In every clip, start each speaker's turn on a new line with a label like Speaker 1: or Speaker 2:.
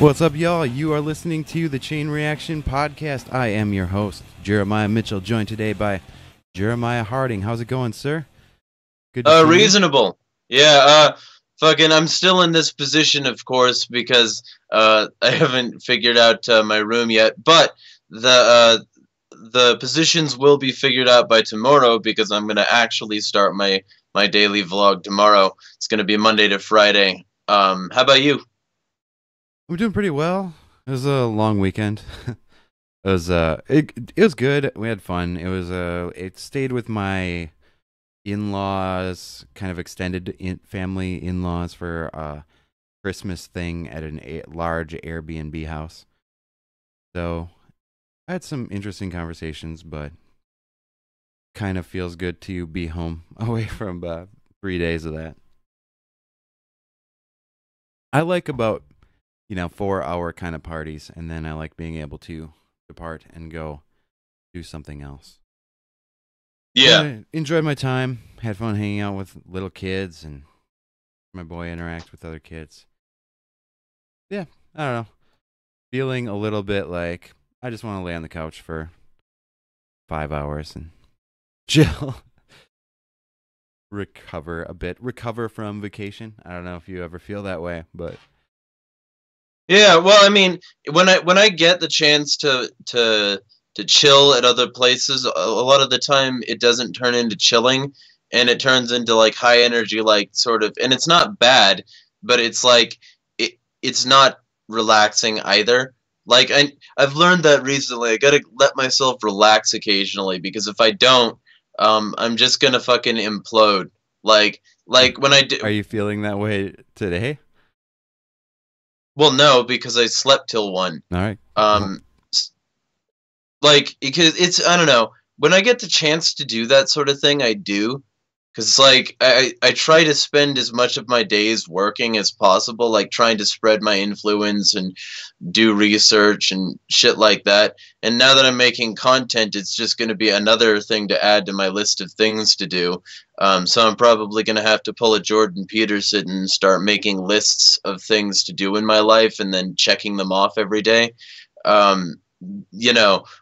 Speaker 1: What's up, y'all? You are listening to the Chain Reaction Podcast. I am your host, Jeremiah Mitchell, joined today by Jeremiah Harding. How's it going, sir? Good to see you.
Speaker 2: Reasonable. Yeah, fucking, I'm still in this position, of course, because I haven't figured out my room yet. But the positions will be figured out by tomorrow because I'm gonna actually start my daily vlog tomorrow. It's gonna be Monday to Friday. How about you?
Speaker 1: I'm doing pretty well. It was a long weekend. It was good. We had fun. It stayed with my in-laws, kind of extended family in-laws for a Christmas thing at a large Airbnb house. So I had some interesting conversations, but kind of feels good to be home away from 3 days of that. I like about 4-hour kind of parties, and then I like being able to depart and go do something else.
Speaker 2: Yeah.
Speaker 1: I enjoyed my time, had fun hanging out with little kids, and my boy interact with other kids. Yeah, I don't know. Feeling a little bit like I just want to lay on the couch for 5 hours and chill. Recover a bit. Recover from vacation. I don't know if you ever feel that way, but
Speaker 2: Yeah, well, I mean, when I get the chance to chill at other places, a lot of the time it doesn't turn into chilling, and it turns into like high energy, like sort of, and it's not bad, but it's like it's not relaxing either. Like I've learned that recently. I gotta let myself relax occasionally because if I don't, I'm just gonna fucking implode. Like when I do.
Speaker 1: Are you feeling that way today?
Speaker 2: Well, no, because I slept till 1.
Speaker 1: All right.
Speaker 2: Like, because it's, I don't know, when I get the chance to do that sort of thing, I do. Because, like, I try to spend as much of my days working as possible, like trying to spread my influence and do research and shit like that. And now that I'm making content, it's just going to be another thing to add to my list of things to do. So I'm probably going to have to pull a Jordan Peterson and start making lists of things to do in my life and then checking them off every day. Um,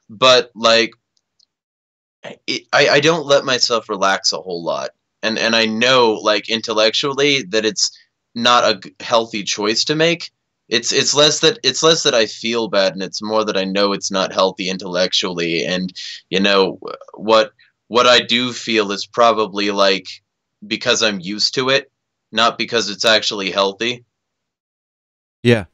Speaker 2: but like, I don't let myself relax a whole lot. And I know, like, intellectually that it's not a healthy choice to make. It's less that I feel bad, and it's more that I know it's not healthy intellectually. And you know what what I do feel is probably like because I'm used to it, not because it's actually healthy.
Speaker 1: Yeah.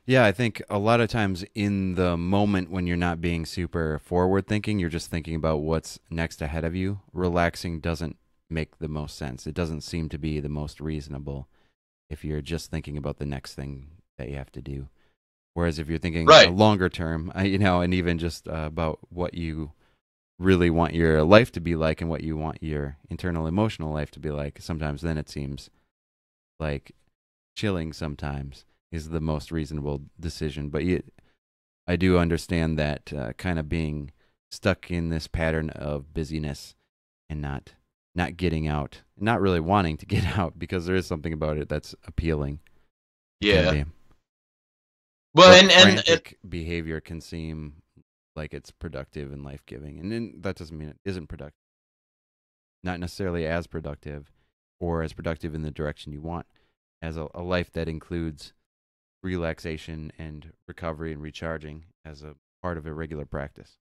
Speaker 1: Yeah, I think a lot of times in the moment when you're not being super forward thinking, you're just thinking about what's next ahead of you. Relaxing doesn't make the most sense. It doesn't seem to be the most reasonable if you're just thinking about the next thing that you have to do. Whereas if you're thinking
Speaker 2: Right.
Speaker 1: longer term, and even just about what you really want your life to be like and what you want your internal emotional life to be like, sometimes then it seems like chilling sometimes is the most reasonable decision. But I do understand that kind of being stuck in this pattern of busyness and not getting out, not really wanting to get out because there is something about it that's appealing.
Speaker 2: Yeah.
Speaker 1: But
Speaker 2: Well, and
Speaker 1: frantic behavior can seem like it's productive and life-giving, and then that doesn't mean it isn't productive. Not necessarily as productive or as productive in the direction you want, as a life that includes relaxation and recovery and recharging as a part of a regular practice.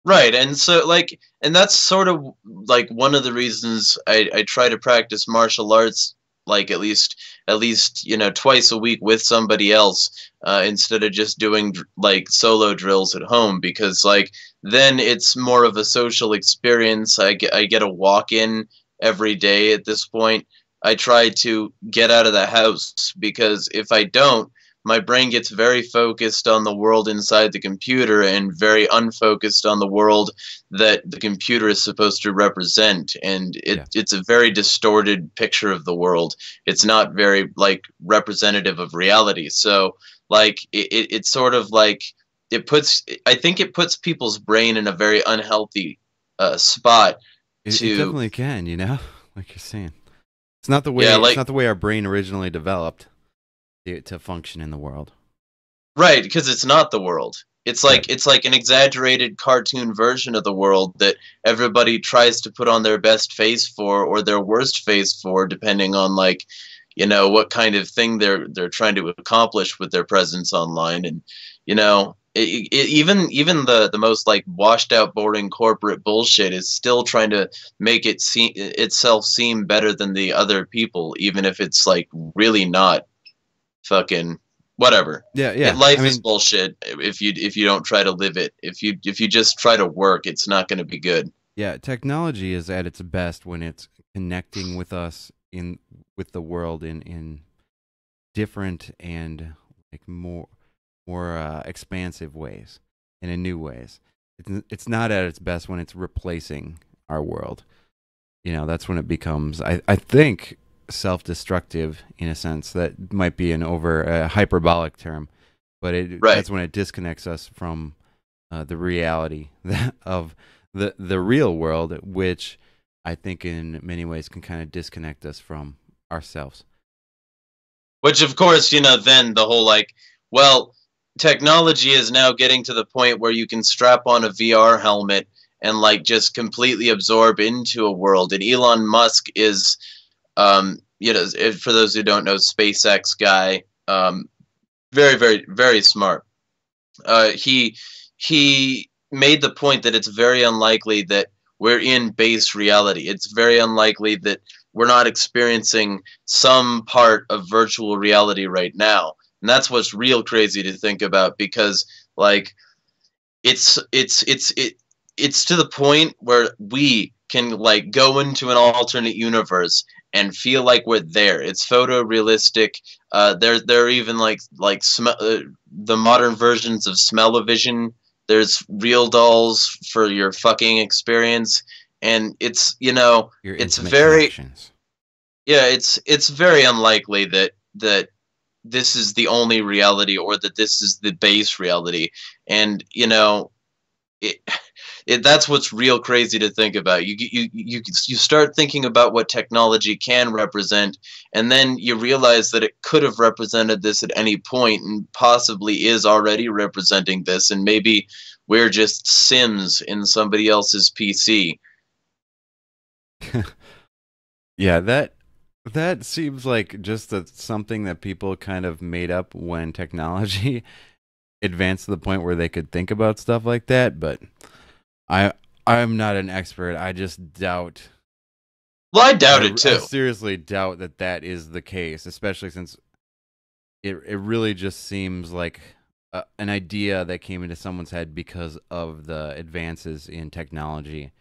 Speaker 2: right, and so like, and that's sort of like one of the reasons I try to practice martial arts, like at least twice a week with somebody else, instead of just doing like solo drills at home, because like then it's more of a social experience. I get a walk in every day at this point. I try to get out of the house because if I don't, my brain gets very focused on the world inside the computer and very unfocused on the world that the computer is supposed to represent, and
Speaker 1: Yeah.
Speaker 2: it's a very distorted picture of the world. It's not very like representative of reality. So like it's sort of like I think it puts people's brain in a very unhealthy spot
Speaker 1: It
Speaker 2: to.
Speaker 1: definitely can, like you're saying. It's not the way
Speaker 2: Yeah,
Speaker 1: it's
Speaker 2: like,
Speaker 1: not the way our brain originally developed to function in the world.
Speaker 2: Right, because it's not the world.
Speaker 1: Right.
Speaker 2: It's like an exaggerated cartoon version of the world that everybody tries to put on their best face for or their worst face for, depending on like, what kind of thing they're trying to accomplish with their presence online. And even the most like washed out, boring corporate bullshit is still trying to make itself seem better than the other people, even if it's like really not. Fucking whatever.
Speaker 1: Yeah, yeah. I
Speaker 2: Life is
Speaker 1: mean,
Speaker 2: bullshit if you don't try to live it. If you just try to work, it's not going to be good.
Speaker 1: yeah, technology is at its best when it's connecting with us in with the world in different and like more expansive ways and in new ways. It's not at its best when it's replacing our world. That's when it becomes, I think, self-destructive in a sense. That might be an over hyperbolic term, but
Speaker 2: Right.
Speaker 1: that's when it disconnects us from the reality of the real world, which I think in many ways can kind of disconnect us from ourselves.
Speaker 2: Which of course, then the whole like, well, technology is now getting to the point where you can strap on a VR helmet and like just completely absorb into a world. And Elon Musk is for those who don't know, SpaceX guy, very, very, very smart. He made the point that it's very unlikely that we're in base reality. It's very unlikely that we're not experiencing some part of virtual reality right now. And that's what's real crazy to think about because like it's it's it's it it's to the point where we can like go into an alternate universe and feel like we're there. It's photorealistic. There are even the modern versions of smell-o-vision. There's real dolls for your fucking experience, and
Speaker 1: Your
Speaker 2: it's
Speaker 1: intimate
Speaker 2: very
Speaker 1: connections.
Speaker 2: yeah, it's very unlikely that this is the only reality or that this is the base reality, and it, that's what's real crazy to think about. You start thinking about what technology can represent, and then you realize that it could have represented this at any point, and possibly is already representing this, and maybe we're just Sims in somebody else's PC.
Speaker 1: Yeah, that seems like just something that people kind of made up when technology advanced to the point where they could think about stuff like that. But I I'm not an expert. I just doubt.
Speaker 2: Well, I doubt it
Speaker 1: I
Speaker 2: too.
Speaker 1: seriously doubt that that is the case, especially since it really just seems like an idea that came into someone's head because of the advances in technology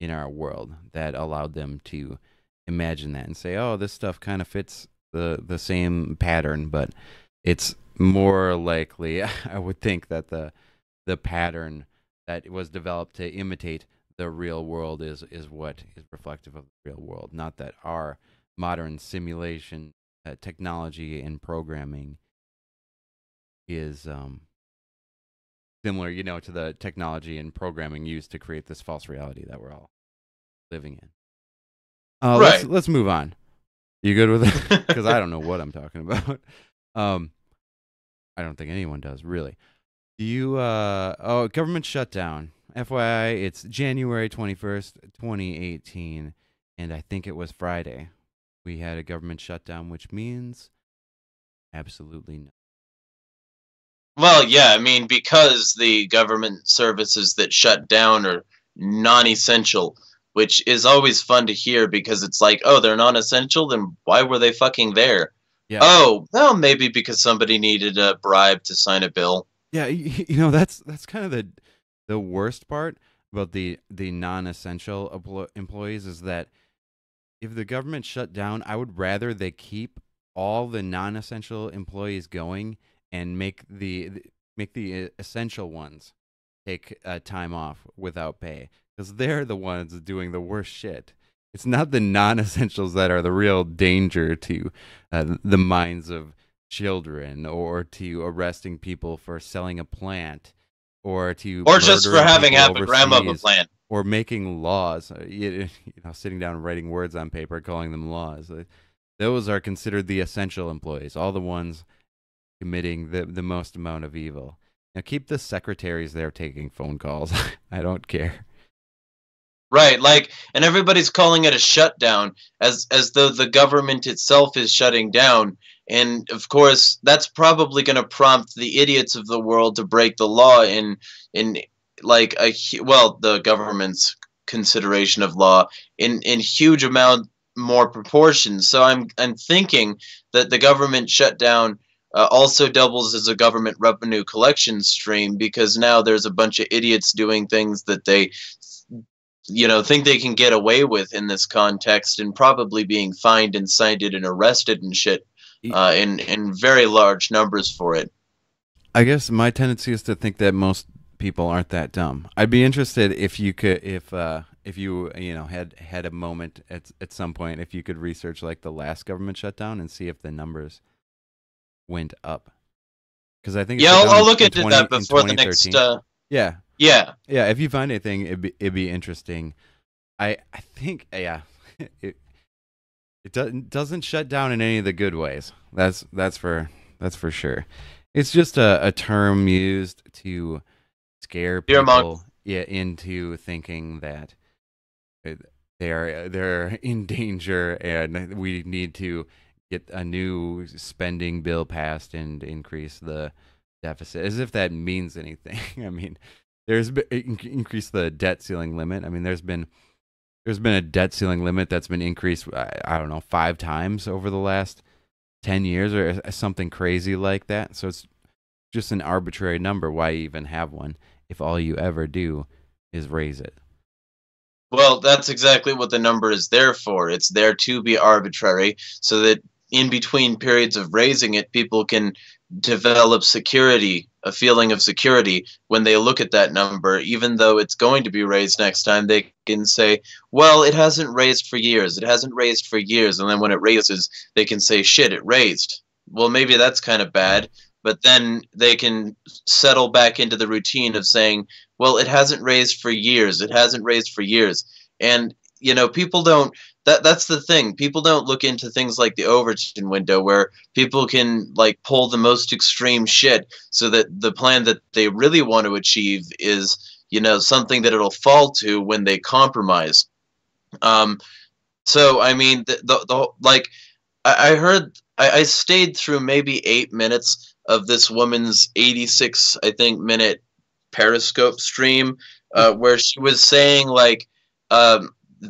Speaker 1: in our world that allowed them to imagine that and say, "Oh, this stuff kind of fits the same pattern." But it's more likely, I would think, that the pattern that was developed to imitate the real world is what is reflective of the real world, not that our modern simulation technology and programming is similar, to the technology and programming used to create this false reality that we're all living in. Let's
Speaker 2: Right.
Speaker 1: let's move on. You good with it? Because I don't know what I'm talking about. Um, I don't think anyone does really. Do you? Government shutdown. FYI, it's January 21st, 2018, and I think it was Friday. We had a government shutdown, which means absolutely nothing.
Speaker 2: Well, yeah, I mean, because the government services that shut down are non essential, which is always fun to hear because it's like, oh, they're non essential, then why were they fucking there?
Speaker 1: Yeah,
Speaker 2: Oh, well, maybe because somebody needed a bribe to sign a bill.
Speaker 1: yeah. That's kind of the worst part about the non-essential employees is that if the government shut down, I would rather they keep all the non-essential employees going and make the essential ones take time off without pay because they're the ones doing the worst shit. It's not the non-essentials that are the real danger to the minds of children, or to arresting people for selling a plant, or to
Speaker 2: Or just for
Speaker 1: murdering
Speaker 2: having
Speaker 1: people
Speaker 2: half a gram of a
Speaker 1: overseas,
Speaker 2: plant.
Speaker 1: or making laws. Sitting down and writing words on paper, calling them laws. Those are considered the essential employees. All the ones committing the most amount of evil. Now keep the secretaries there taking phone calls. I don't care.
Speaker 2: Right, like, and everybody's calling it a shutdown, as though the government itself is shutting down. And of course, that's probably going to prompt the idiots of the world to break the law in like well, the government's consideration of law in huge amount more proportions. So I'm thinking that the government shutdown also doubles as a government revenue collection stream, because now there's a bunch of idiots doing things that they think they can get away with in this context, and probably being fined and cited and arrested and shit in very large numbers for it.
Speaker 1: I guess my tendency is to think that most people aren't that dumb. I'd be interested if you could, if you had a moment at some point, if you could research like the last government shutdown and see if the numbers went up. Because I think
Speaker 2: Yeah, I'll look into that before the next.
Speaker 1: Yeah,
Speaker 2: Yeah.
Speaker 1: yeah. If you find anything, it'd be interesting. I think it doesn't shut down in any of the good ways. That's for sure. It's just a term used to scare people into thinking that they're in danger and we need to get a new spending bill passed and increase the deficit, as if that means anything. I mean, increase the debt ceiling limit. I mean, there's been a debt ceiling limit that's been increased, I don't know, 5 times over the last 10 years or something crazy like that. So it's just an arbitrary number. Why even have one if all you ever do is raise it?
Speaker 2: Well, that's exactly what the number is there for. It's there to be arbitrary, so that in between periods of raising it, people can develop security, a feeling of security when they look at that number. Even though it's going to be raised next time, they can say, well, it hasn't raised for years. It hasn't raised for years. And then when it raises, they can say, shit, it raised. Well, maybe that's kind of bad. But then they can settle back into the routine of saying, well, it hasn't raised for years. It hasn't raised for years. And, people don't. That's the thing. People don't look into things like the Overton window, where people can like pull the most extreme shit, so that the plan that they really want to achieve is, something that it'll fall to when they compromise. So I mean, the like, I heard, I stayed through maybe 8 minutes of this woman's 86, I think, minute Periscope stream, where she was saying like,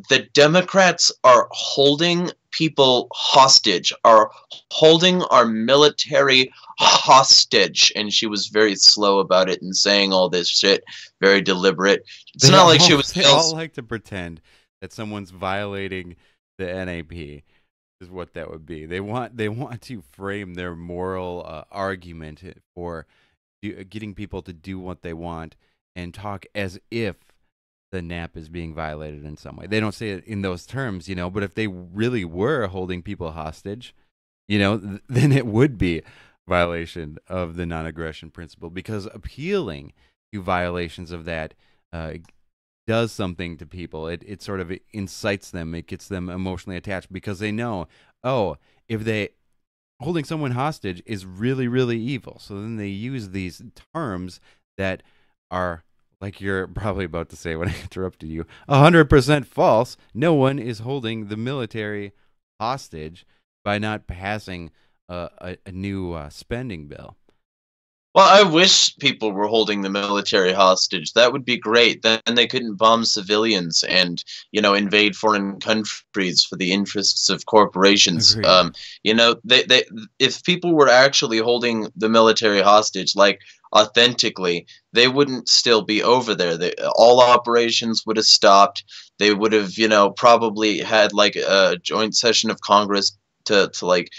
Speaker 2: the Democrats are holding people hostage, are holding our military hostage. And she was very slow about it and saying all this shit, very deliberate. It's not like she was.
Speaker 1: They all like to pretend that someone's violating the NAP. Is what that would be. They want to frame their moral argument for getting people to do what they want and talk as if the NAP is being violated in some way. They don't say it in those terms, but if they really were holding people hostage, then it would be violation of the non-aggression principle, because appealing to violations of that does something to people. It sort of incites them. It gets them emotionally attached, because they know, oh, if they holding someone hostage is really, really evil. So then they use these terms that are, like you're probably about to say when I interrupted you, 100% false. No one is holding the military hostage by not passing a new spending bill.
Speaker 2: Well, I wish people were holding the military hostage. That would be great. Then they couldn't bomb civilians and, invade foreign countries for the interests of corporations. They if people were actually holding the military hostage, like authentically, they wouldn't still be over there. All operations would have stopped. They would have, probably had like a joint session of Congress to like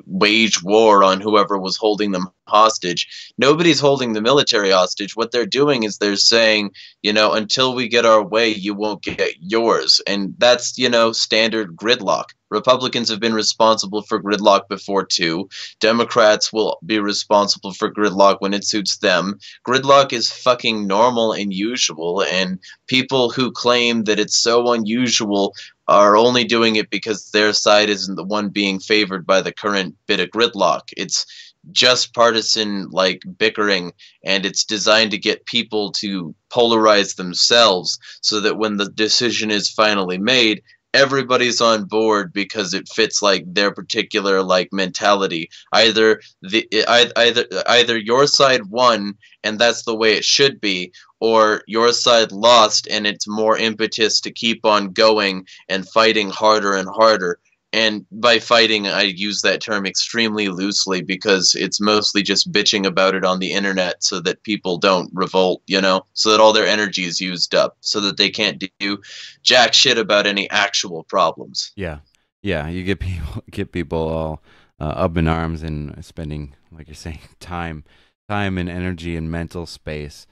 Speaker 2: wage war on whoever was holding them hostage. Nobody's holding the military hostage. What they're doing is they're saying, until we get our way, you won't get yours. And that's, standard gridlock. Republicans have been responsible for gridlock before too. Democrats will be responsible for gridlock when it suits them. Gridlock is fucking normal and usual, and people who claim that it's so unusual are only doing it because their side isn't the one being favored by the current bit of gridlock. It's just partisan like bickering, and it's designed to get people to polarize themselves so that when the decision is finally made, everybody's on board because it fits like their particular like mentality. Either your side won and that's the way it should be, or your side lost and it's more impetus to keep on going and fighting harder and harder. And by fighting, I use that term extremely loosely because it's mostly just bitching about it on the internet so that people don't revolt, so that all their energy is used up, so that they can't do jack shit about any actual problems.
Speaker 1: Yeah, yeah. You get people all up in arms and spending, like you're saying, time and energy and mental space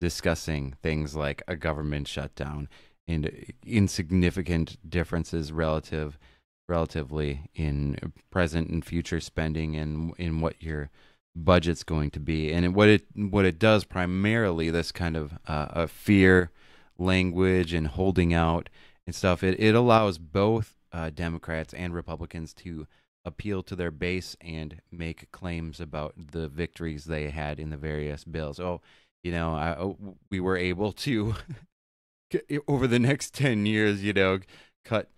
Speaker 1: discussing things like a government shutdown and insignificant differences relatively in present and future spending and in what your budget's going to be. And what it does primarily, this kind of fear language and holding out and stuff, it allows both Democrats and Republicans to appeal to their base and make claims about the victories they had in the various bills. Oh, we were able to over the next 10 years, cut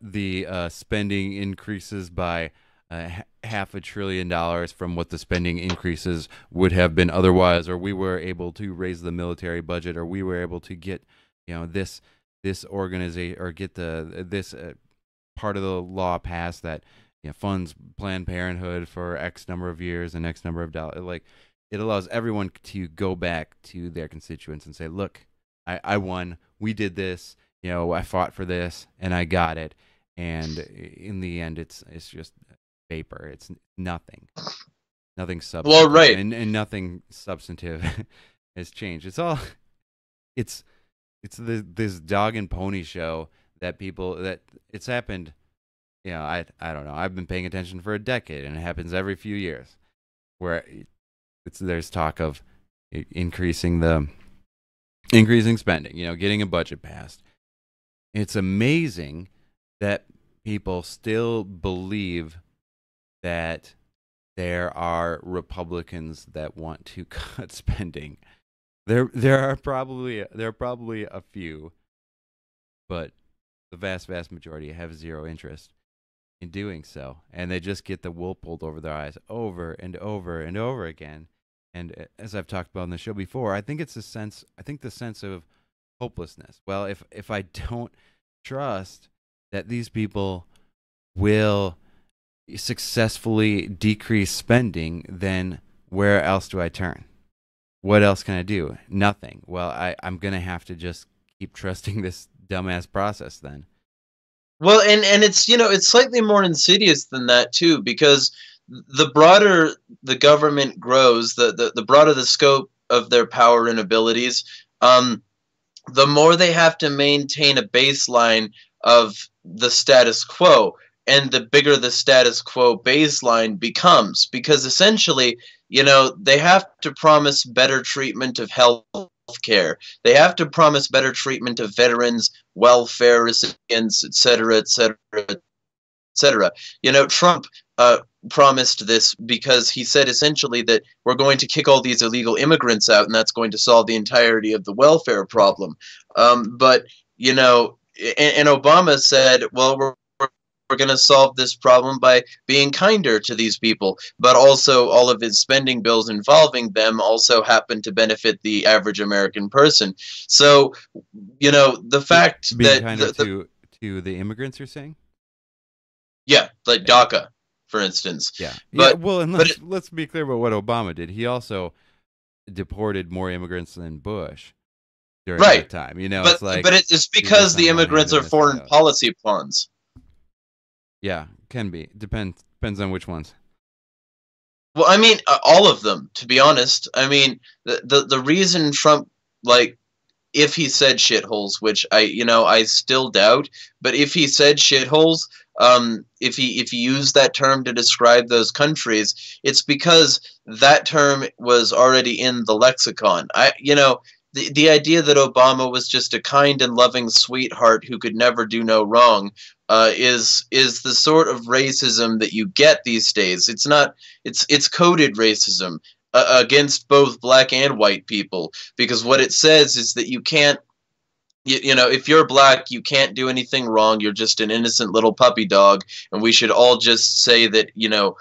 Speaker 1: the spending increases by $500 billion from what the spending increases would have been otherwise, or we were able to raise the military budget, or we were able to get this organization, or get this part of the law passed that funds Planned Parenthood for X number of years and X number of dollars. Like, it allows everyone to go back to their constituents and say, look, I won, we did this, I fought for this and I got it. And in the end, it's just vapor. It's nothing substantive.
Speaker 2: Well, right.
Speaker 1: And nothing substantive has changed. It's this dog and pony show that it's happened. I don't know. I've been paying attention for a decade, and it happens every few years where there's talk of increasing spending, getting a budget passed. It's amazing that people still believe that there are Republicans that want to cut spending. There are probably a few, but the vast majority have zero interest in doing so, and they just get the wool pulled over their eyes over and over and over again. And as I've talked about on the show before, I think the sense of hopelessness. Well, if I don't trust that these people will successfully decrease spending, then where else do I turn? What else can I do? Nothing. Well, I'm going to have to just keep trusting this dumbass process then.
Speaker 2: Well, and it's it's slightly more insidious than that too, because the broader the government grows, the broader the scope of their power and abilities, the more they have to maintain a baseline of the status quo, and the bigger the status quo baseline becomes, because essentially, they have to promise better treatment of health care. They have to promise better treatment of veterans, welfare recipients, etc., etc., etc. Trump promised this because he said essentially that we're going to kick all these illegal immigrants out, and that's going to solve the entirety of the welfare problem. But and Obama said, well, we're going to solve this problem by being kinder to these people, but also all of his spending bills involving them also happen to benefit the average American person. So, the fact
Speaker 1: being
Speaker 2: that
Speaker 1: kinder to the immigrants, you're saying?
Speaker 2: Yeah, like DACA, for instance.
Speaker 1: Yeah.
Speaker 2: But
Speaker 1: well, and let's be clear about what Obama did. He also deported more immigrants than Bush during that time.
Speaker 2: But it's because the immigrants are foreign policy pawns.
Speaker 1: Yeah, can be. Depends on which ones.
Speaker 2: Well, I mean, all of them, to be honest. I mean, the reason Trump, like, if he said shitholes, which I still doubt, but if he said shitholes, if he used that term to describe those countries, it's because that term was already in the lexicon. the idea that Obama was just a kind and loving sweetheart who could never do no wrong is the sort of racism that you get these days. It's not it's coded racism against both black and white people, because what it says is that you can't you know, if you're black, you can't do anything wrong. You're just an innocent little puppy dog, and we should all just say that, you know,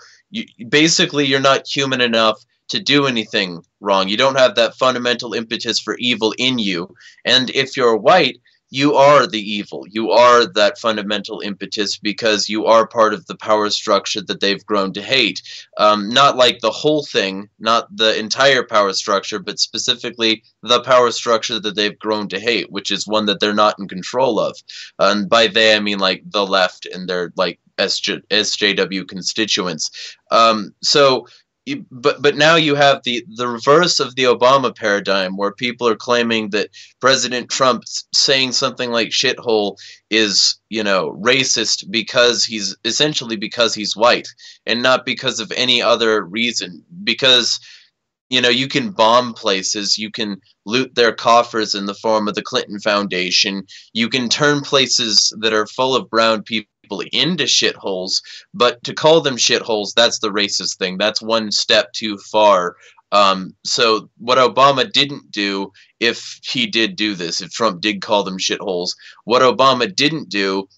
Speaker 2: basically you're not human enough to do anything wrong. You don't have that fundamental impetus for evil in you. And if you're white, you are the evil. You are that fundamental impetus because you are part of the power structure that they've grown to hate. Not like the whole thing, not the entire power structure, but specifically the power structure that they've grown to hate, which is one that they're not in control of. And by they, I mean like the left and their like SJW constituents. So but now you have the reverse of the Obama paradigm, where people are claiming that President Trump saying something like shithole is, you know, racist because he's white, and not because of any other reason. Because, you know, you can bomb places, you can loot their coffers in the form of the Clinton Foundation, you can turn places that are full of brown people into shitholes, but to call them shitholes, that's the racist thing. That's one step too far. So what Obama didn't do, if he did do this, if Trump did call them shitholes, what Obama didn't do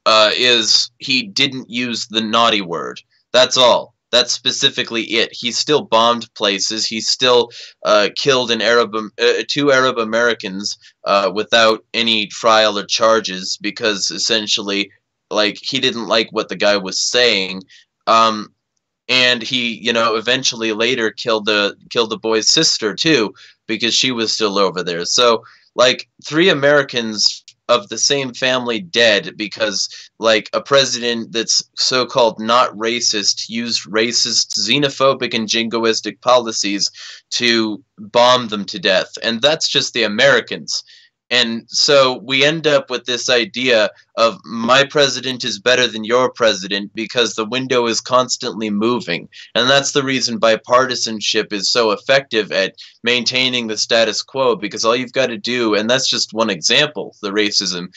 Speaker 2: is he didn't use the naughty word. That's all. That's specifically it. He still bombed places. He still killed two Arab Americans without any trial or charges, because essentially, like, he didn't like what the guy was saying. And he, you know, eventually later killed the boy's sister too, because she was still over there. So, like, 3 Americans of the same family dead because, like, a president that's so-called not racist used racist, xenophobic, and jingoistic policies to bomb them to death. And that's just the Americans. And so we end up with this idea of my president is better than your president because the window is constantly moving. And that's the reason bipartisanship is so effective at maintaining the status quo, because all you've got to do, and that's just one example, the racism,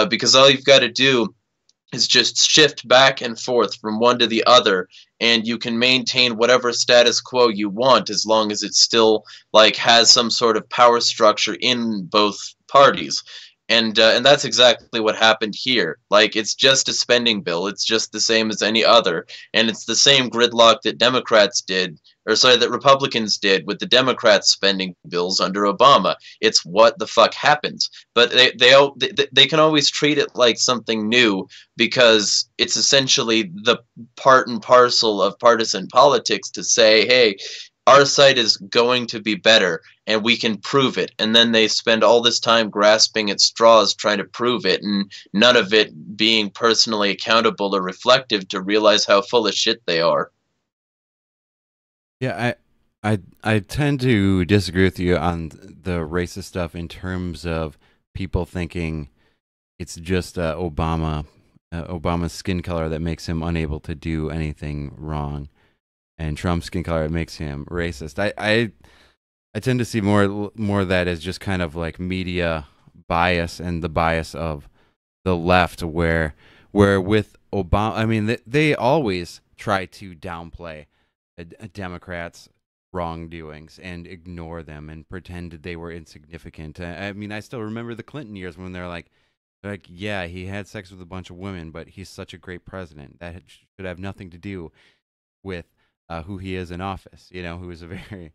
Speaker 2: because all you've got to do is just shift back and forth from one to the other, and you can maintain whatever status quo you want, as long as it still, like, has some sort of power structure in both parties. And that's exactly what happened here. Like, it's just a spending bill. It's just the same as any other, and it's the same gridlock that that Republicans did with the Democrats spending bills under Obama. It's what the fuck happens. But they can always treat it like something new, because it's essentially the part and parcel of partisan politics to say, hey, our side is going to be better, and we can prove it. And then they spend all this time grasping at straws trying to prove it, and none of it being personally accountable or reflective to realize how full of shit they are.
Speaker 1: Yeah, I tend to disagree with you on the racist stuff in terms of people thinking it's just Obama's skin color that makes him unable to do anything wrong, and Trump's skin color makes him racist. I tend to see more of that as just kind of like media bias and the bias of the left, where with Obama, I mean, they always try to downplay a Democrats' wrongdoings and ignore them and pretend that they were insignificant. I mean, I still remember the Clinton years when they're like, yeah, he had sex with a bunch of women, but he's such a great president. That should have nothing to do with who he is in office. You know, who is a very,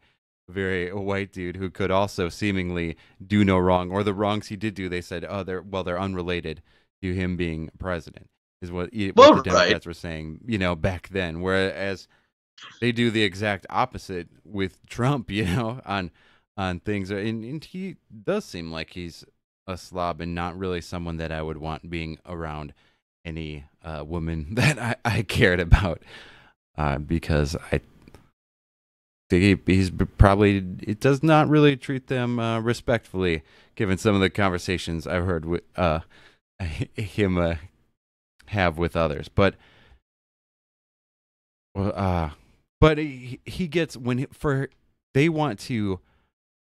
Speaker 1: very white dude who could also seemingly do no wrong, or the wrongs he did do, they said, oh, they're unrelated to him being president, is what the
Speaker 2: Well,
Speaker 1: Democrats
Speaker 2: right.
Speaker 1: were saying, you know, back then. Whereas they do the exact opposite with Trump, you know, on things, and he does seem like he's a slob and not really someone that I would want being around any woman that I cared about, because I think he's probably, it does not really treat them respectfully, given some of the conversations I've heard with him have with others. But he gets, they want to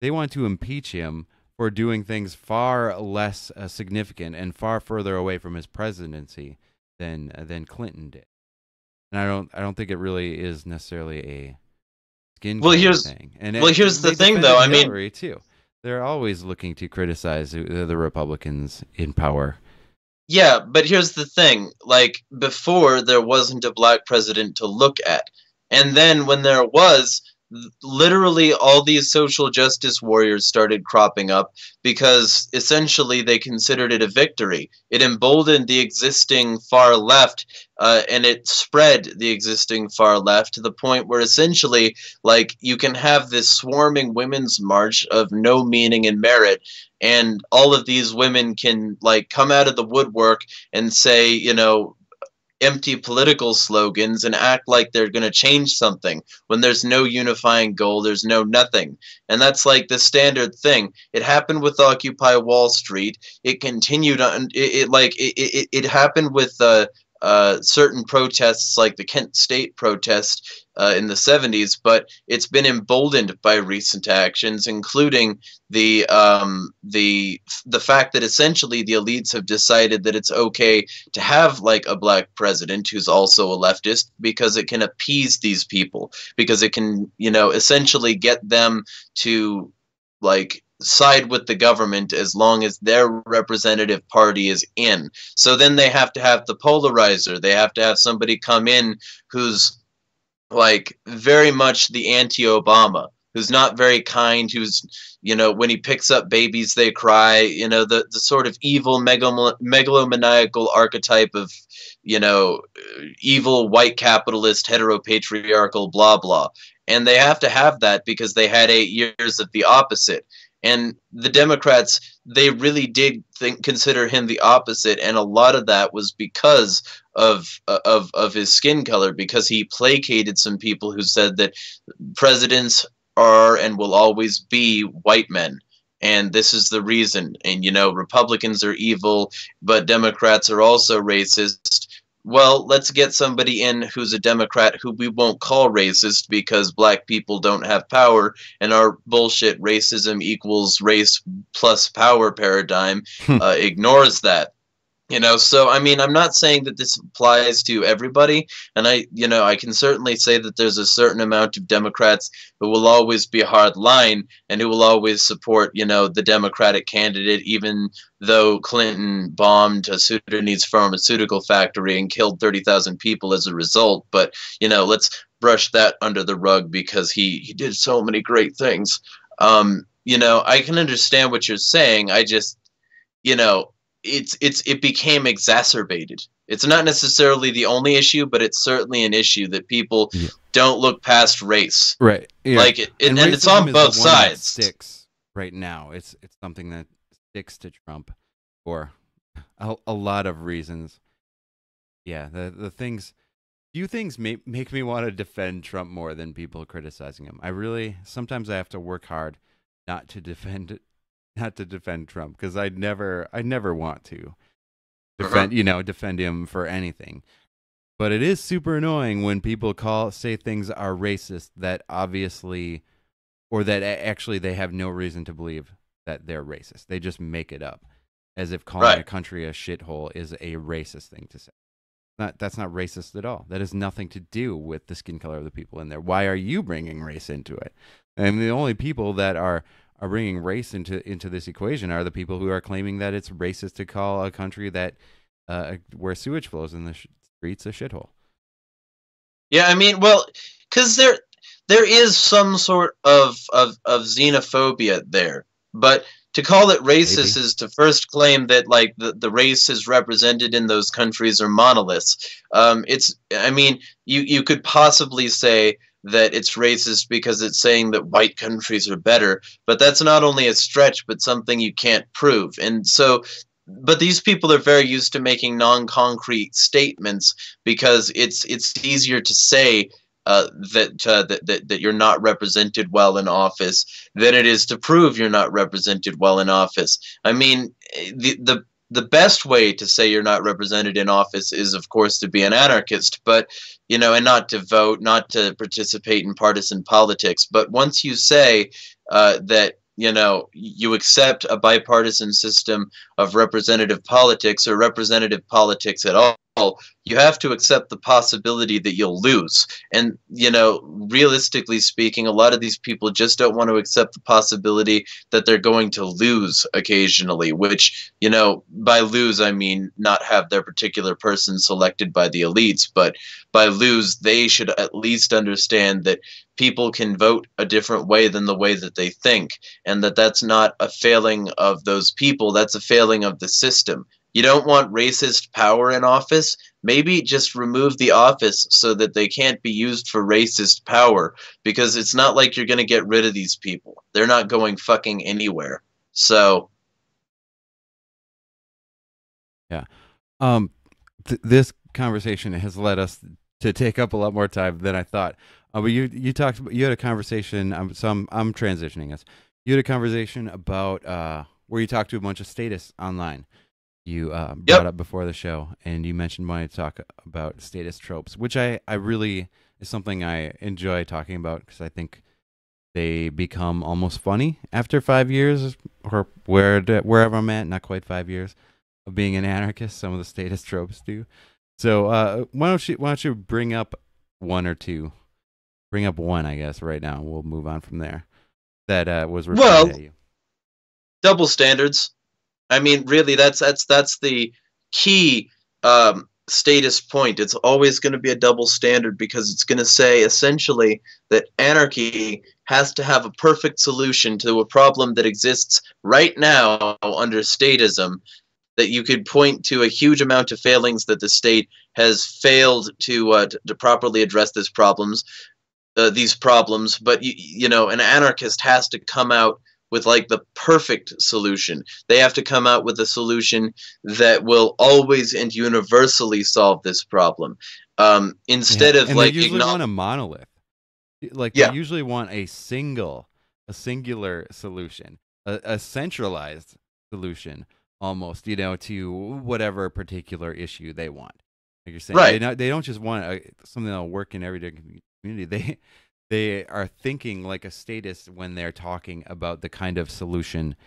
Speaker 1: they want to impeach him for doing things far less significant and far further away from his presidency than Clinton did. And I don't think it really is necessarily a skin
Speaker 2: Well,
Speaker 1: color
Speaker 2: here's
Speaker 1: thing. And
Speaker 2: well, here's the
Speaker 1: they
Speaker 2: thing,
Speaker 1: defended
Speaker 2: though. I mean,
Speaker 1: Hillary too. They're always looking to criticize the Republicans in power.
Speaker 2: yeah, but here's the thing. Like, before, there wasn't a black president to look at. And then when there was, literally all these social justice warriors started cropping up because essentially they considered it a victory. It emboldened the existing far left, and it spread the existing far left to the point where essentially, like, you can have this swarming women's march of no meaning and merit, and all of these women can, like, come out of the woodwork and say, you know, empty political slogans and act like they're going to change something when there's no unifying goal, there's no nothing. And that's like the standard thing. It happened with Occupy Wall Street. It continued on. It happened with certain protests like the Kent State protest in the 70s, but it's been emboldened by recent actions, including the fact that essentially the elites have decided that it's okay to have like a black president who's also a leftist because it can appease these people, because it can, you know, essentially get them to like side with the government as long as their representative party is in. So then they have to have the polarizer. They have to have somebody come in who's like very much the anti-Obama, who's not very kind, who's, you know, when he picks up babies they cry, you know, the sort of evil megalomaniacal archetype of, you know, evil white capitalist heteropatriarchal blah blah. And they have to have that because they had 8 years of the opposite. And the Democrats, they really did consider him the opposite, and a lot of that was because of his skin color, because he placated some people who said that presidents are and will always be white men, and this is the reason. And, you know, Republicans are evil, but Democrats are also racist. Well, let's get somebody in who's a Democrat who we won't call racist because black people don't have power, and our bullshit racism equals race plus power paradigm ignores that. You know, so I mean, I'm not saying that this applies to everybody, and I can certainly say that there's a certain amount of Democrats who will always be hard line and who will always support, you know, the Democratic candidate, even though Clinton bombed a Sudanese pharmaceutical factory and killed 30,000 people as a result. But, you know, let's brush that under the rug because he did so many great things. You know, I can understand what you're saying. I just, you know, it became exacerbated. It's not necessarily the only issue, but it's certainly an issue that people don't look past race.
Speaker 1: Right. Yeah.
Speaker 2: Like and it's on both sides.
Speaker 1: Sticks right now. It's something that sticks to Trump for a lot of reasons. Yeah, the things, few things make me want to defend Trump more than people criticizing him. Sometimes I have to work hard not to defend Trump, because I never want to defend him for anything. But it is super annoying when people say things are racist that obviously, or that actually they have no reason to believe that they're racist. They just make it up, as if calling a country a shithole is a racist thing to say. That's not racist at all. That has nothing to do with the skin color of the people in there. Why are you bringing race into it? And the only people that are bringing race into this equation are the people who are claiming that it's racist to call a country that where sewage flows in the streets a shithole.
Speaker 2: Yeah, I mean, well, because there is some sort of xenophobia there, but to call it racist is to first claim that like the races represented in those countries are monoliths. I mean, you could possibly say that it's racist because it's saying that white countries are better, but that's not only a stretch, but something you can't prove. And so, but these people are very used to making non-concrete statements because it's easier to say that you're not represented well in office than it is to prove you're not represented well in office. I mean, the best way to say you're not represented in office is, of course, to be an anarchist, but, you know, and not to vote, not to participate in partisan politics. But once you say that, you accept a bipartisan system of representative politics or representative politics at all, you have to accept the possibility that you'll lose. And, realistically speaking, a lot of these people just don't want to accept the possibility that they're going to lose occasionally, which, by lose, I mean not have their particular person selected by the elites, but by lose, they should at least understand that people can vote a different way than the way that they think, and that's not a failing of those people, that's a failing of the system. You don't want racist power in office? Maybe just remove the office so that they can't be used for racist power, because it's not like you're going to get rid of these people. They're not going fucking anywhere. So,
Speaker 1: Yeah. This conversation has led us to take up a lot more time than I thought. But you had a conversation. So I'm transitioning us. You had a conversation about where you talked to a bunch of statists online. You brought up before the show, and you mentioned wanting to talk about statist tropes, which I really is something I enjoy talking about, because I think they become almost funny after 5 years, or wherever I'm at, not quite 5 years of being an anarchist. Some of the statist tropes do. So why don't you bring up one or two? Bring up one, I guess, right now. We'll move on from there. That was repeated at you.
Speaker 2: Double standards. I mean, really, that's the key statist point. It's always going to be a double standard, because it's going to say essentially that anarchy has to have a perfect solution to a problem that exists right now under statism, that you could point to a huge amount of failings that the state has failed to properly address these problems, but an anarchist has to come out with like the perfect solution. They have to come out with a solution that will always and universally solve this problem. Instead of
Speaker 1: they usually want a monolith. Like they usually want a singular solution, a centralized solution, almost, to whatever particular issue they want. Like you're saying,
Speaker 2: right?
Speaker 1: They don't just want something that'll work in everyday community. They are thinking like a statist when they're talking about the kind of solution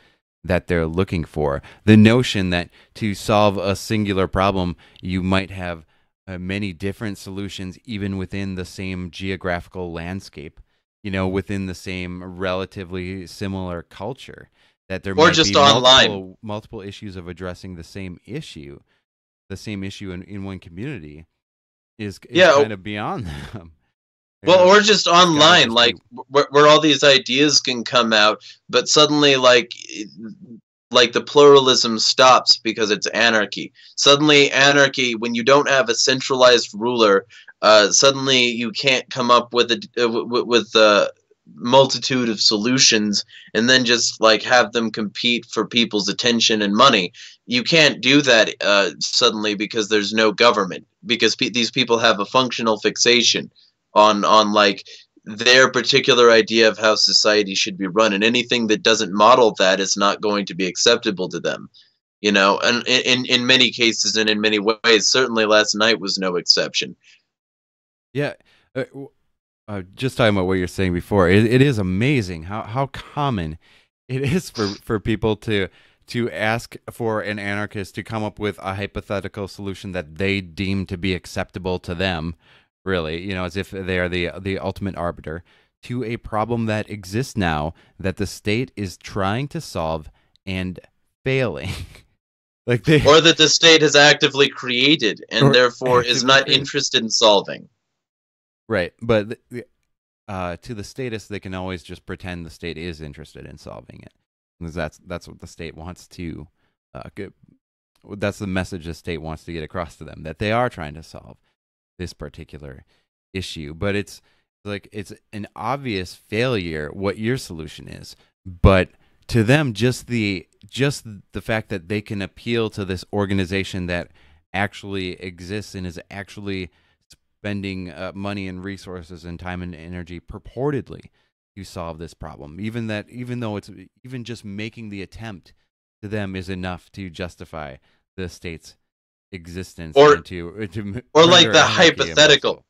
Speaker 1: that they're looking for. The notion that to solve a singular problem, you might have many different solutions, even within the same geographical landscape, within the same relatively similar culture, that there might
Speaker 2: just
Speaker 1: be multiple issues of addressing the same issue in one community is kind of beyond them.
Speaker 2: Well, or just online, like where all these ideas can come out, but suddenly, like the pluralism stops because it's anarchy. Suddenly, anarchy, when you don't have a centralized ruler, suddenly you can't come up with a multitude of solutions and then just like have them compete for people's attention and money. You can't do that suddenly, because there's no government, because these people have a functional fixation on like their particular idea of how society should be run, and anything that doesn't model that is not going to be acceptable to them, and in many cases and in many ways, certainly last night was no exception.
Speaker 1: Just talking about what you're saying before, it is amazing how common it is for people to ask for an anarchist to come up with a hypothetical solution that they deem to be acceptable to them, really, as if they are the ultimate arbiter, to a problem that exists now that the state is trying to solve and failing. Or
Speaker 2: that the state has actively created and therefore is not interested in solving.
Speaker 1: Right, but to the statists, they can always just pretend the state is interested in solving it, because that's what the state wants to that's the message the state wants to get across to them, that they are trying to solve this particular issue. But it's an obvious failure what your solution is, but to them, just the fact that they can appeal to this organization that actually exists and is actually spending money and resources and time and energy purportedly to solve this problem, even though it's even just making the attempt, to them is enough to justify the state's existence,
Speaker 2: or like the hypothetical,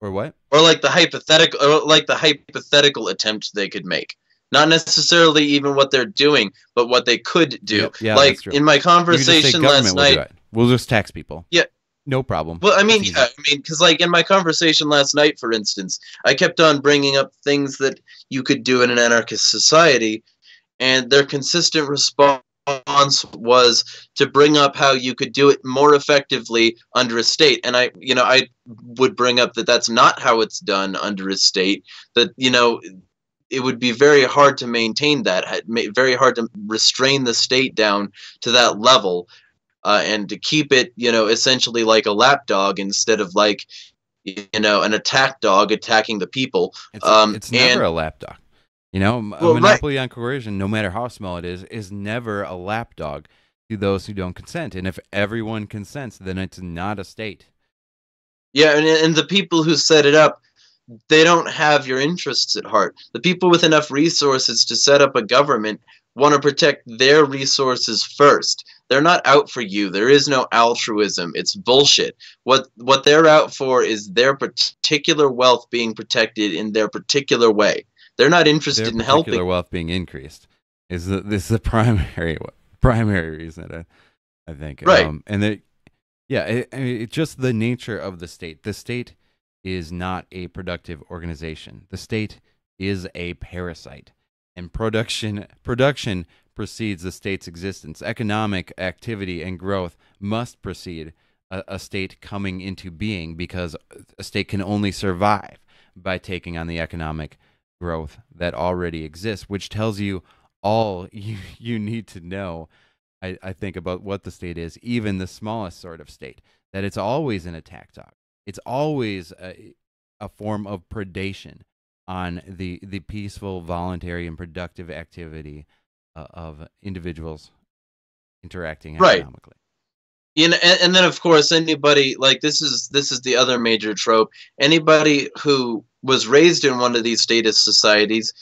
Speaker 1: or what,
Speaker 2: or like the hypothetical attempt they could make. not necessarily even what they're doing, but what they could do.
Speaker 1: Yep. Yeah,
Speaker 2: Like
Speaker 1: that's true.
Speaker 2: in my
Speaker 1: You could just say
Speaker 2: conversation last
Speaker 1: government will do
Speaker 2: night.
Speaker 1: it. We'll just tax people.
Speaker 2: Yeah.
Speaker 1: No problem.
Speaker 2: Well, I mean,
Speaker 1: It's easy.
Speaker 2: yeah, I mean, because like in my conversation last night, for instance, I kept on bringing up things that you could do in an anarchist society, and their consistent response was to bring up how you could do it more effectively under a state. And I would bring up that that's not how it's done under a state. That it would be very hard to maintain that, very hard to restrain the state down to that level, and to keep it, essentially like a lapdog instead of like, an attack dog attacking the people.
Speaker 1: It's never
Speaker 2: and
Speaker 1: a lapdog. A
Speaker 2: well, right.
Speaker 1: monopoly on coercion, no matter how small it is never a lapdog to those who don't consent. And if everyone consents, then it's not a state.
Speaker 2: Yeah, and the people who set it up, they don't have your interests at heart. The people with enough resources to set up a government want to protect their resources first. They're not out for you. There is no altruism. It's bullshit. What they're out for is their particular wealth being protected in their particular way. They're not interested in helping.
Speaker 1: Their wealth being increased this is the primary reason, I think.
Speaker 2: Right.
Speaker 1: It's just the nature of the state. The state is not a productive organization. The state is a parasite, and production precedes the state's existence. Economic activity and growth must precede a state coming into being, because a state can only survive by taking on the economic growth that already exists, which tells you all you need to know, I think, about what the state is, even the smallest sort of state, that it's always an attack dog. It's always a form of predation on the peaceful, voluntary, and productive activity of individuals interacting economically.
Speaker 2: Right. And then of course anybody, like, this is the other major trope. Anybody who was raised in one of these statist societies,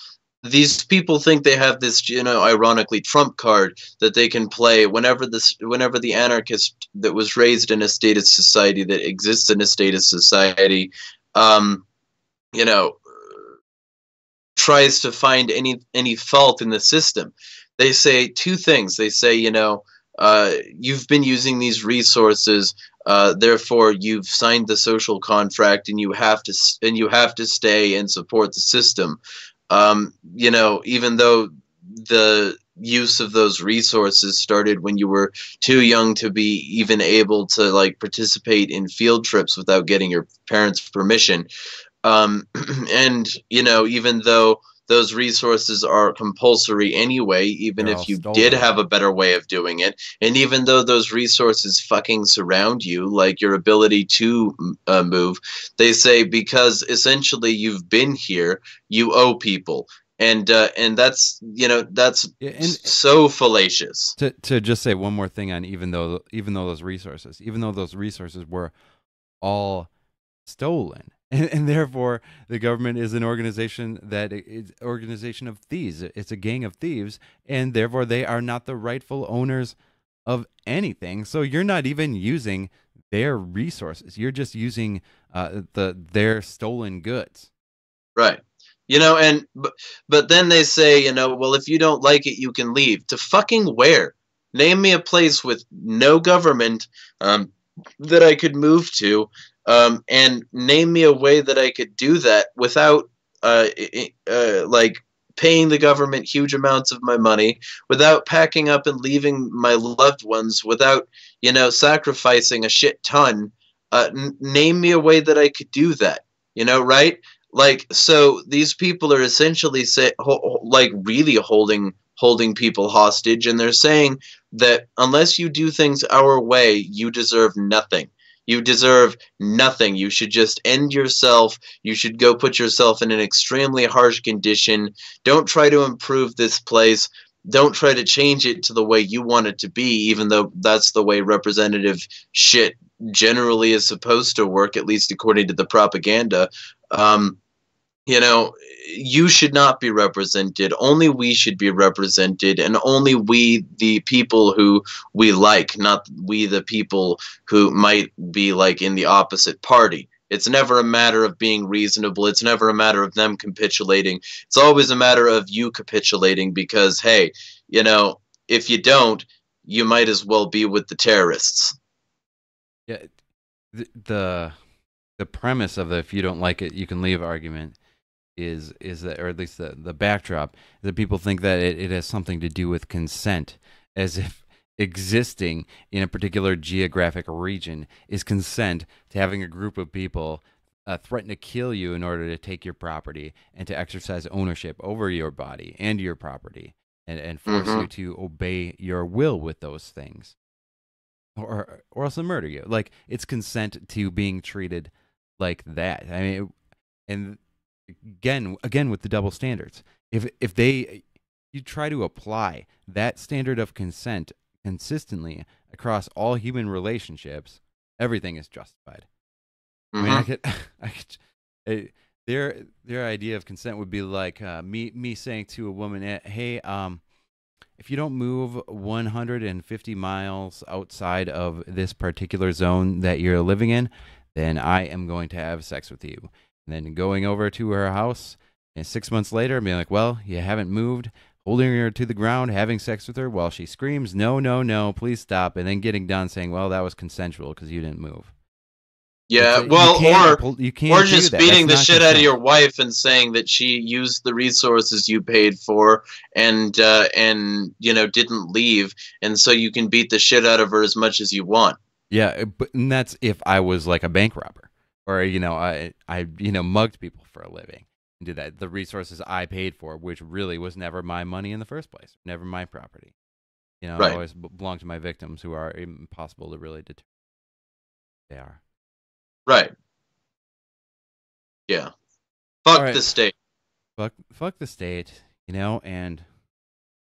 Speaker 2: these people think they have this, ironically, trump card that they can play whenever the anarchist that was raised in a statist society, that exists in a statist society, tries to find any fault in the system. They say two things. They say, you've been using these resources, therefore you've signed the social contract, and you have to stay and support the system. Even though the use of those resources started when you were too young to be even able to, like, participate in field trips without getting your parents' permission. And even though those resources are compulsory anyway, even if you did have a better way of doing it, and even though those resources fucking surround you, like your ability to move, they say because essentially you've been here, you owe people. And that's so fallacious.
Speaker 1: To just say one more thing on even though those resources were all stolen, and therefore the government is an organization of thieves. It's a gang of thieves, and therefore they are not the rightful owners of anything. So you're not even using their resources. You're just using their stolen goods.
Speaker 2: Right. But then they say, well, if you don't like it, you can leave. To fucking where? Name me a place with no government that I could move to, and name me a way that I could do that without like paying the government huge amounts of my money, without packing up and leaving my loved ones, without sacrificing a shit ton. Name me a way that I could do that. Right? Like, so these people are essentially really holding people hostage, and they're saying that unless you do things our way, you deserve nothing. You deserve nothing. You should just end yourself. You should go put yourself in an extremely harsh condition. Don't try to improve this place. Don't try to change it to the way you want it to be, even though that's the way representative shit generally is supposed to work, at least according to the propaganda. You should not be represented. Only we should be represented, and only we, the people who we like, not we, the people who might be like in the opposite party. It's never a matter of being reasonable. It's never a matter of them capitulating. It's always a matter of you capitulating because, hey, you know, if you don't, you might as well be with the terrorists.
Speaker 1: Yeah, the the premise of the if you don't like it, you can leave argument is that, or at least the backdrop, is that people think that it has something to do with consent, as if existing in a particular geographic region is consent to having a group of people threaten to kill you in order to take your property and to exercise ownership over your body and your property and force
Speaker 2: Mm-hmm.
Speaker 1: you to obey your will with those things, or else they'll murder you. Like, it's consent to being treated like that. I mean, and again with the double standards. If they you try to apply that standard of consent consistently across all human relationships, everything is justified. I mean, I
Speaker 2: Mm-hmm.
Speaker 1: could, I could, their idea of consent would be like me saying to a woman, "Hey, if you don't move 150 miles outside of this particular zone that you're living in, then I am going to have sex with you." And then going over to her house, and 6 months later, being like, "Well, you haven't moved," holding her to the ground, having sex with her while she screams, "No, no, no, please stop," and then getting done saying, "Well, that was consensual because you didn't move." It's
Speaker 2: Yeah,
Speaker 1: you
Speaker 2: well,
Speaker 1: can't
Speaker 2: or
Speaker 1: you can't do
Speaker 2: just
Speaker 1: that. That's
Speaker 2: beating the
Speaker 1: not
Speaker 2: shit out of
Speaker 1: consent.
Speaker 2: your wife and saying that she used the resources you paid for and didn't leave, and so you can beat the shit out of her as much as you want.
Speaker 1: Yeah, but and that's if I was like a bank robber, or I mugged people for a living and did that. The resources I paid for, which really was never my money in the first place, never my property. It
Speaker 2: Right,
Speaker 1: always belonged to my victims, who are impossible to really determine. They are.
Speaker 2: right, yeah.
Speaker 1: All
Speaker 2: Fuck
Speaker 1: right,
Speaker 2: the state.
Speaker 1: fuck the state, and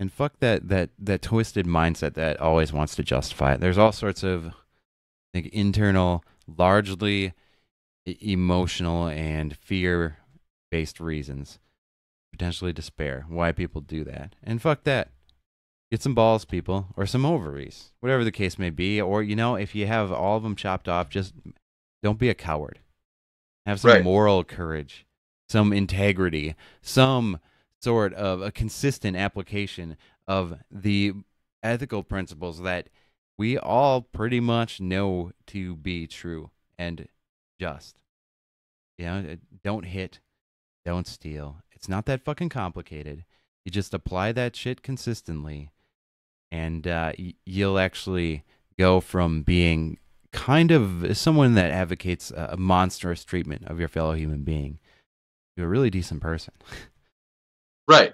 Speaker 1: fuck that twisted mindset that always wants to justify it. There's all sorts of like internal, largely emotional and fear based reasons, potentially despair, why people do that. And fuck that. Get some balls, people, or some ovaries, whatever the case may be. Or, if you have all of them chopped off, just don't be a coward. Have some
Speaker 2: Right.
Speaker 1: moral courage, some integrity, some sort of a consistent application of the ethical principles that we all pretty much know to be true and just. Don't hit, don't steal. It's not that fucking complicated. You just apply that shit consistently, and you'll actually go from being kind of someone that advocates a monstrous treatment of your fellow human being to a really decent person.
Speaker 2: Right.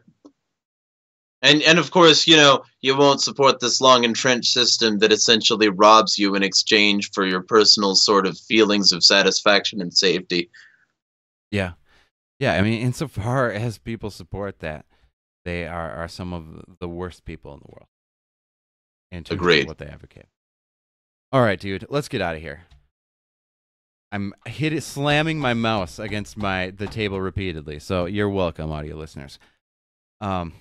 Speaker 2: And of course, you won't support this long entrenched system that essentially robs you in exchange for your personal sort of feelings of satisfaction and safety.
Speaker 1: Yeah. Yeah. I mean, insofar as people support that, they are some of the worst people in the world in terms of
Speaker 2: Agreed.
Speaker 1: what they advocate. All right, dude, let's get out of here. I'm slamming my mouse against the table repeatedly. So you're welcome, audio listeners. Um,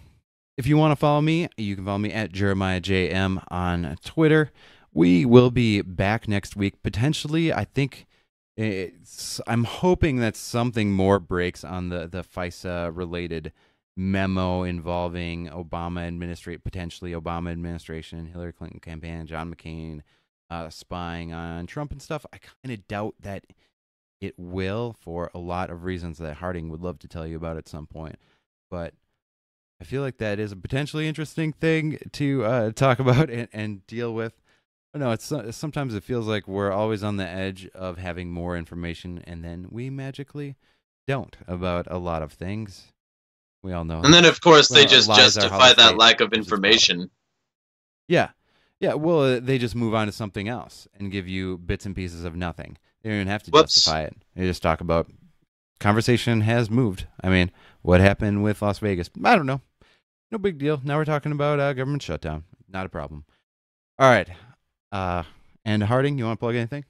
Speaker 1: if you want to follow me, you can follow me at JeremiahJM on Twitter. We will be back next week, potentially. I think I'm hoping that something more breaks on the FISA related memo involving potentially Obama administration, Hillary Clinton campaign, John McCain spying on Trump and stuff. I kind of doubt that it will, for a lot of reasons that Harding would love to tell you about at some point. But I feel like that is a potentially interesting thing to talk about and deal with. No, sometimes it feels like we're always on the edge of having more information, and then we magically don't about a lot of things. We all know
Speaker 2: And then,
Speaker 1: that.
Speaker 2: of course, they
Speaker 1: Well,
Speaker 2: just
Speaker 1: lies are how the
Speaker 2: justify that
Speaker 1: state
Speaker 2: lack of
Speaker 1: gives its power.
Speaker 2: information.
Speaker 1: Yeah. Yeah, well, they just move on to something else and give you bits and pieces of nothing. They don't even have to
Speaker 2: Whoops.
Speaker 1: justify it. They just talk about conversation has moved. I mean, what happened with Las Vegas? I don't know. No big deal. Now we're talking about government shutdown. Not a problem. All right. And Harding, you want to plug anything?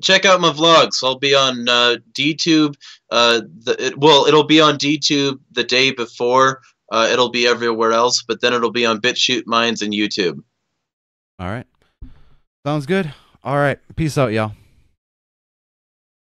Speaker 2: Check out my vlogs. I'll be on DTube. It'll be on DTube the day before. It'll be everywhere else, but then it'll be on BitChute Minds and YouTube.
Speaker 1: All right. Sounds good. All right. Peace out, y'all.